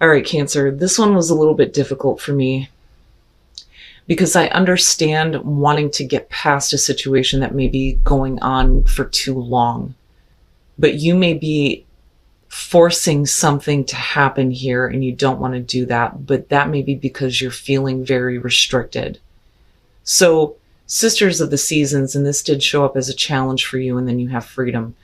All right, Cancer, this one was a little bit difficult for me because I understand wanting to get past a situation that may be going on for too long, but you may be forcing something to happen here and you don't want to do that, but that may be because you're feeling very restricted. So, Sisters of the Seasons, and this did show up as a challenge for you, and then you have freedom.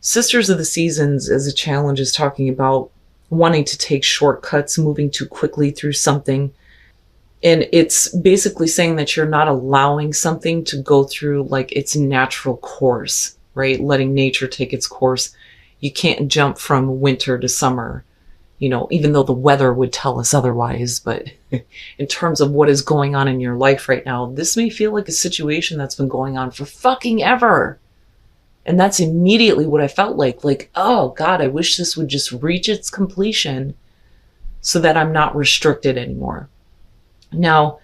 Sisters of the Seasons as a challenge is talking about wanting to take shortcuts, moving too quickly through something. And it's basically saying that you're not allowing something to go through like its natural course, right? Letting nature take its course. You can't jump from winter to summer, even though the weather would tell us otherwise. But in terms of what is going on in your life right now, this may feel like a situation that's been going on for fucking ever. And that's immediately what I felt like, oh God, I wish this would just reach its completion so that I'm not restricted anymore. Now,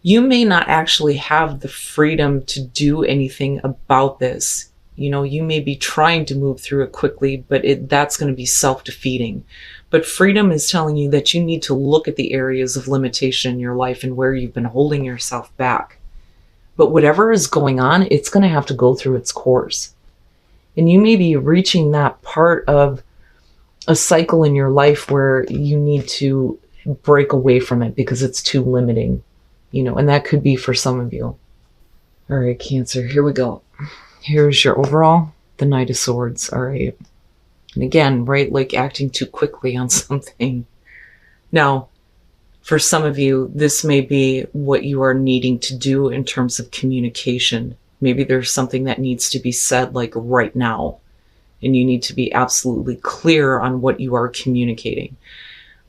you may not actually have the freedom to do anything about this. You may be trying to move through it quickly, but that's going to be self-defeating. But freedom is telling you that you need to look at the areas of limitation in your life and where you've been holding yourself back. But whatever is going on, it's going to have to go through its course. And you may be reaching that part of a cycle in your life where you need to break away from it because it's too limiting, and that could be for some of you. All right, Cancer, here we go. Here's your overall, the Knight of Swords. All right. And again, right, like acting too quickly on something. Now, for some of you, this may be what you are needing to do in terms of communication. Maybe there's something that needs to be said like right now, and you need to be absolutely clear on what you are communicating.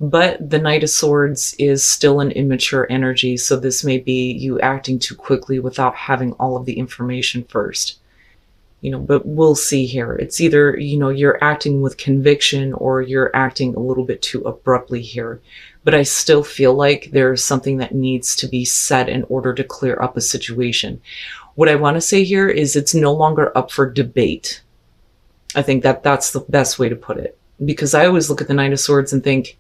But the Knight of Swords is still an immature energy, so this may be you acting too quickly without having all of the information first. But we'll see here. It's either, you're acting with conviction or you're acting a little bit too abruptly here. But I still feel like there's something that needs to be said in order to clear up a situation. What I want to say here is it's no longer up for debate. I think that's the best way to put it. Because I always look at the Knight of Swords and think,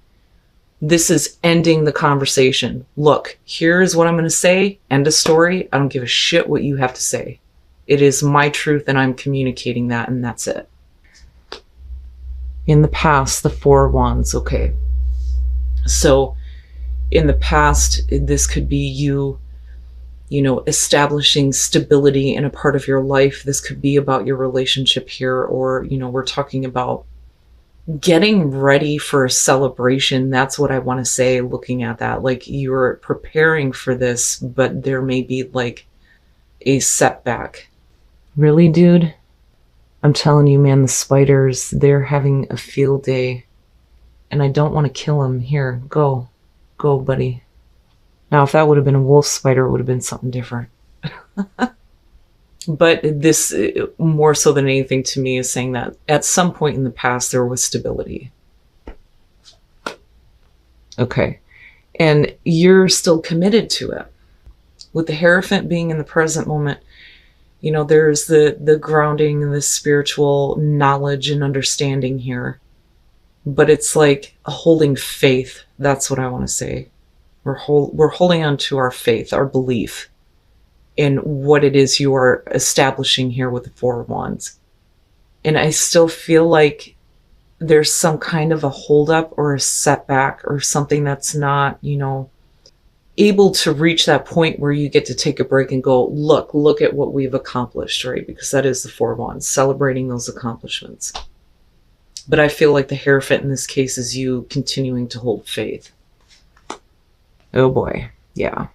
this is ending the conversation. Look, here's what I'm going to say. End of story. I don't give a shit what you have to say. It is my truth and I'm communicating that, and that's it. In the past, the Four of Wands. Okay. So in the past, this could be you, establishing stability in a part of your life. This could be about your relationship here, or, we're talking about getting ready for a celebration. That's what I want to say, looking at that. Like you're preparing for this, but there may be like a setback. Really, dude? I'm telling you, man, the spiders, they're having a field day. And I don't want to kill them. Here, go. Go, buddy. Now, if that would have been a wolf spider, it would have been something different. But this, more so than anything to me, is saying that at some point in the past, there was stability. Okay. And you're still committed to it. With the Hierophant being in the present moment, there's the grounding and the spiritual knowledge and understanding here. But it's like holding faith. That's what I want to say. We're holding on to our faith, our belief in what it is you are establishing here with the Four of Wands. And I still feel like there's some kind of a holdup or a setback or something that's not, able to reach that point where you get to take a break and go, look at what we've accomplished, right? Because that is the Four of Wands, celebrating those accomplishments. But I feel like the Hierophant in this case is you continuing to hold faith. Oh boy, yeah.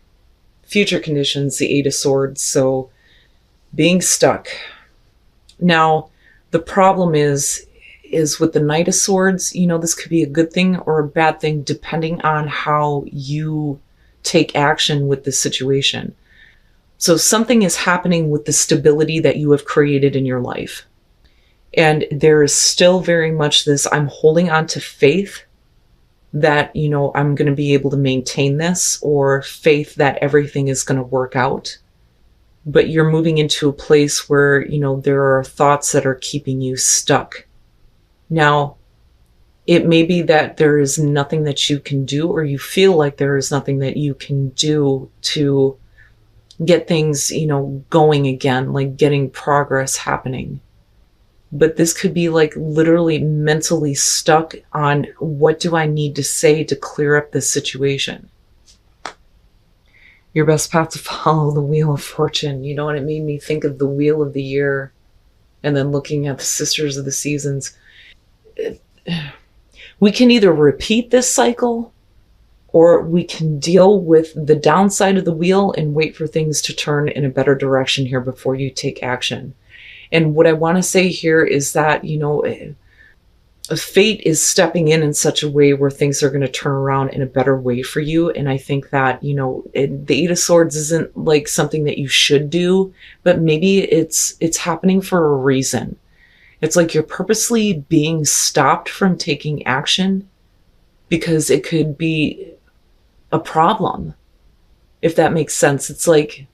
Future conditions, the Eight of Swords, so being stuck. Now, the problem is with the Knight of Swords, this could be a good thing or a bad thing depending on how you take action with the situation. So something is happening with the stability that you have created in your life. And there is still very much this, I'm holding on to faith that, I'm going to be able to maintain this, or faith that everything is going to work out. But you're moving into a place where, there are thoughts that are keeping you stuck. Now, It may be that there is nothing that you can do, or you feel like there is nothing that you can do to get things, going again, like getting progress happening. But this could be like literally mentally stuck on, what do I need to say to clear up this situation? Your best path to follow the Wheel of Fortune. You know what? It made me think of the Wheel of the Year, and then looking at the Sisters of the Seasons. We can either repeat this cycle, or we can deal with the downside of the wheel and wait for things to turn in a better direction here before you take action. And what I want to say here is that, fate is stepping in such a way where things are going to turn around in a better way for you. And I think that, the Eight of Swords isn't like something that you should do, but maybe it's happening for a reason. It's like you're purposely being stopped from taking action because it could be a problem, if that makes sense. It's like,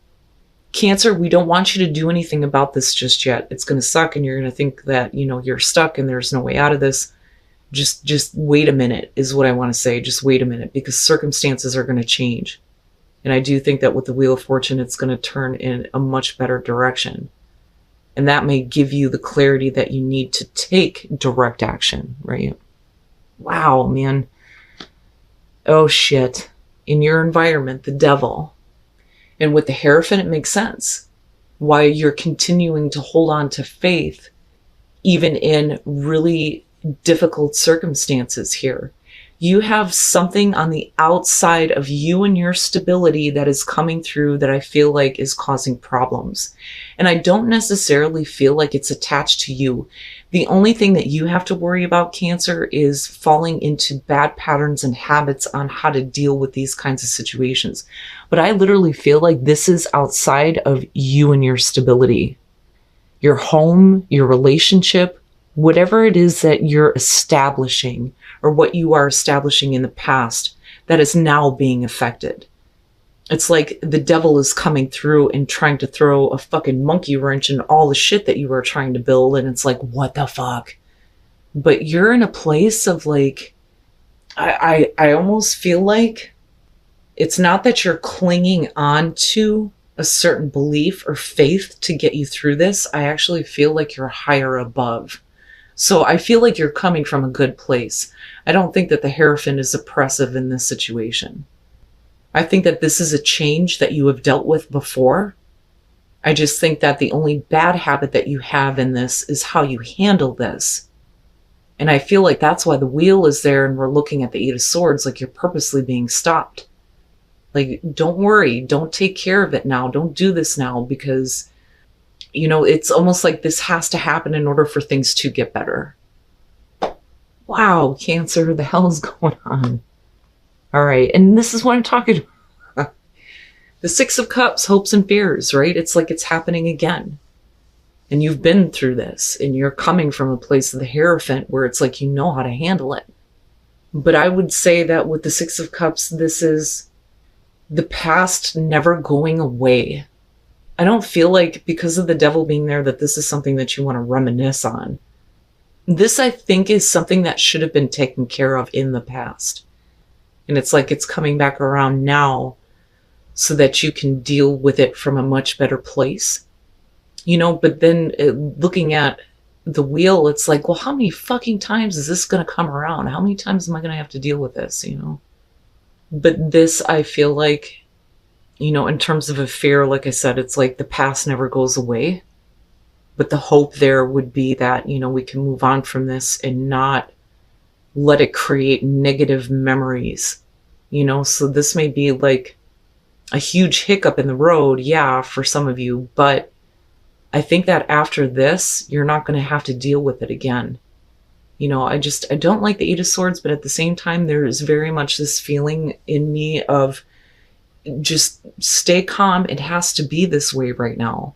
Cancer, we don't want you to do anything about this just yet. It's going to suck, and you're going to think that, you're stuck and there's no way out of this. Just wait a minute is what I want to say. Just wait a minute, because circumstances are going to change. And I do think that with the Wheel of Fortune, it's going to turn in a much better direction. And that may give you the clarity that you need to take direct action, right? Wow, man. Oh, shit. In your environment, the Devil. And with the Hierophant, it makes sense why you're continuing to hold on to faith, even in really difficult circumstances here. You have something on the outside of you and your stability that is coming through that I feel like is causing problems. And I don't necessarily feel like it's attached to you. The only thing that you have to worry about, Cancer, is falling into bad patterns and habits on how to deal with these kinds of situations. But I literally feel like this is outside of you and your stability. Your home, your relationship, whatever it is that you're establishing, or what you are establishing in the past, that is now being affected. It's like the Devil is coming through and trying to throw a fucking monkey wrench in all the shit that you were trying to build. And it's like, what the fuck? But you're in a place of like, I almost feel like it's not that you're clinging on to a certain belief or faith to get you through this. I actually feel like you're higher above. So I feel like you're coming from a good place. I don't think that the Hierophant is oppressive in this situation. I think that this is a change that you have dealt with before. I just think that the only bad habit that you have in this is how you handle this. And I feel like that's why the wheel is there, and we're looking at the Eight of Swords like you're purposely being stopped. Like, don't worry, don't take care of it now, don't do this now, because, it's almost like this has to happen in order for things to get better. Wow, Cancer, the hell is going on? All right, and this is what I'm talking about. The Six of Cups, hopes and fears, right? It's like it's happening again. And you've been through this, and you're coming from a place of the Hierophant where it's like you know how to handle it. But I would say that with the Six of Cups, this is the past never going away. I don't feel like, because of the Devil being there, that this is something that you want to reminisce on. This, I think, is something that should have been taken care of in the past. And it's like it's coming back around now so that you can deal with it from a much better place. But then looking at the wheel, it's like, well, how many fucking times is this going to come around? How many times am I going to have to deal with this, But this, I feel like, in terms of a fear, like I said, it's like the past never goes away. But the hope there would be that, we can move on from this and not let it create negative memories, So this may be like a huge hiccup in the road, yeah, for some of you. But I think that after this, you're not going to have to deal with it again. I don't like the Eight of Swords, but at the same time, there is very much this feeling in me of just stay calm. It has to be this way right now.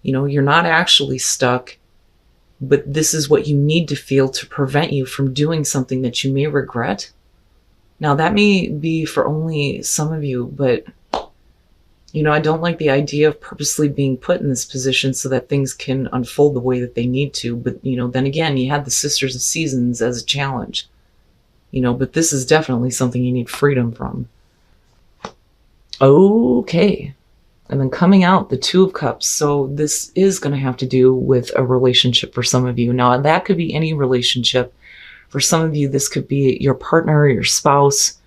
You're not actually stuck, but this is what you need to feel to prevent you from doing something that you may regret. Now, that may be for only some of you, but I don't like the idea of purposely being put in this position so that things can unfold the way that they need to. But, then again, you had the Sisters of Seasons as a challenge, but this is definitely something you need freedom from. Okay. And then coming out, the Two of Cups. So this is going to have to do with a relationship for some of you. Now, that could be any relationship. For some of you, this could be your partner or your spouse.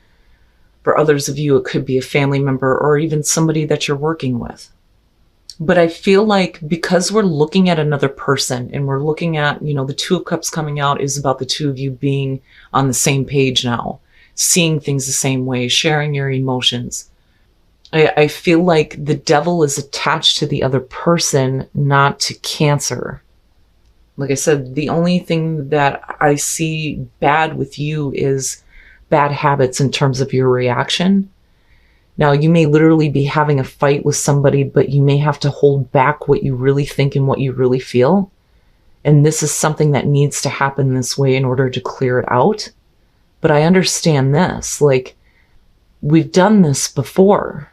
For others of you, it could be a family member or even somebody that you're working with. But I feel like because we're looking at another person and we're looking at, the Two of Cups coming out is about the two of you being on the same page now, seeing things the same way, sharing your emotions. I feel like the devil is attached to the other person, not to Cancer. Like I said, the only thing that I see bad with you is bad habits in terms of your reaction. Now, you may literally be having a fight with somebody, but you may have to hold back what you really think and what you really feel. And this is something that needs to happen this way in order to clear it out. But I understand this, like, we've done this before.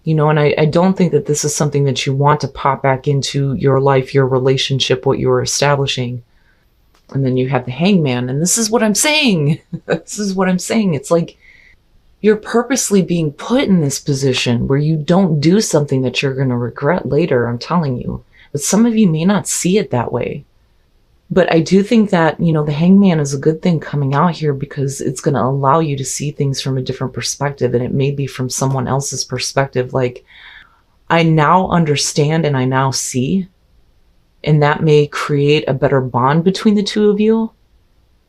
And I don't think that this is something that you want to pop back into your life, your relationship, what you're establishing. And then you have the Hangman, and this is what I'm saying. This is what I'm saying. It's like you're purposely being put in this position where you don't do something that you're going to regret later, I'm telling you. But some of you may not see it that way. But I do think that, the Hangman is a good thing coming out here because it's going to allow you to see things from a different perspective. And it may be from someone else's perspective. Like, I now understand and I now see. And that may create a better bond between the two of you.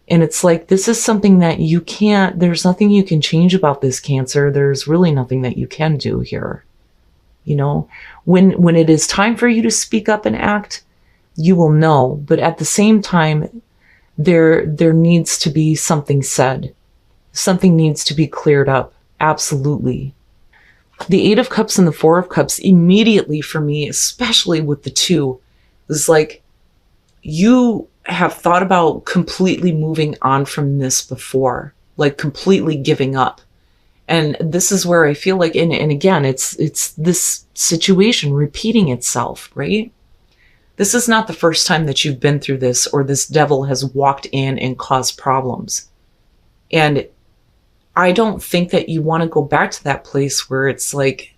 And it's like, this is something that you can't, there's nothing you can change about this, Cancer. There's really nothing that you can do here. When it is time for you to speak up and act, you will know. But at the same time, there needs to be something said. Something needs to be cleared up. Absolutely. The Eight of Cups and the Four of Cups immediately for me, especially with the two, is like you have thought about completely moving on from this before, like completely giving up. And this is where I feel like, and again, it's this situation repeating itself, right? This is not the first time that you've been through this or this devil has walked in and caused problems. And I don't think that you want to go back to that place where it's like,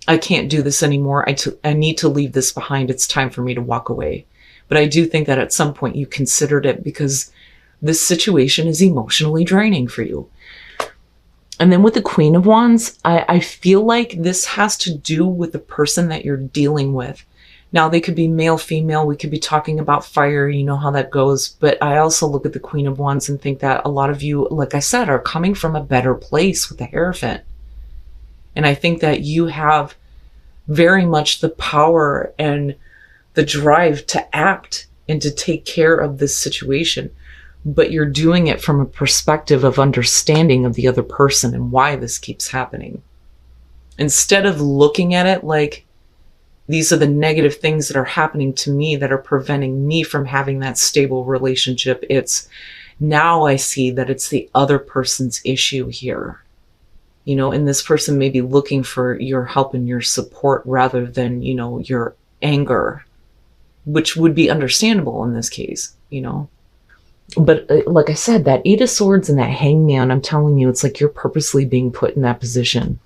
I can't do this anymore. I need to leave this behind. It's time for me to walk away. But I do think that at some point you considered it because this situation is emotionally draining for you. And then with the Queen of Wands, I feel like this has to do with the person that you're dealing with. Now, they could be male, female. We could be talking about fire. You know how that goes. But I also look at the Queen of Wands and think that a lot of you, like I said, are coming from a better place with the Hierophant. And I think that you have very much the power and the drive to act and to take care of this situation. But you're doing it from a perspective of understanding of the other person and why this keeps happening. Instead of looking at it like, these are the negative things that are happening to me that are preventing me from having that stable relationship. It's now I see that it's the other person's issue here. And this person may be looking for your help and your support rather than, your anger, which would be understandable in this case, But like I said, that Eight of Swords and that Hangman, I'm telling you, it's like you're purposely being put in that position.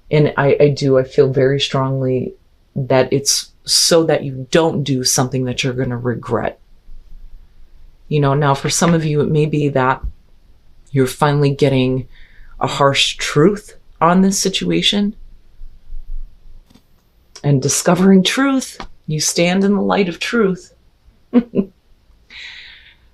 And I feel very strongly that it's so that you don't do something that you're going to regret. Now for some of you, it may be that you're finally getting a harsh truth on this situation. And discovering truth, you stand in the light of truth.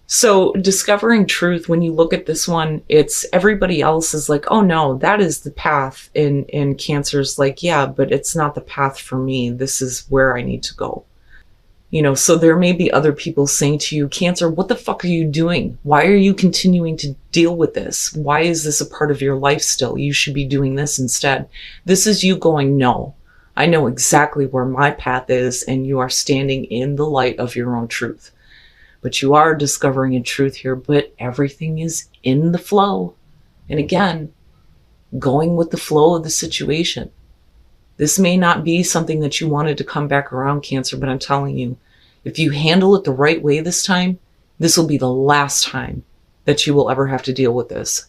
So discovering truth, when you look at this one, it's everybody else is like, oh no, that is the path. And Cancer's like, yeah, but it's not the path for me. This is where I need to go. So there may be other people saying to you, Cancer, what the fuck are you doing? Why are you continuing to deal with this? Why is this a part of your life still? You should be doing this instead. This is you going, no, I know exactly where my path is, and you are standing in the light of your own truth. But you are discovering a truth here, but everything is in the flow. And again, going with the flow of the situation. This may not be something that you wanted to come back around, Cancer, but I'm telling you, if you handle it the right way this time, this will be the last time that you will ever have to deal with this.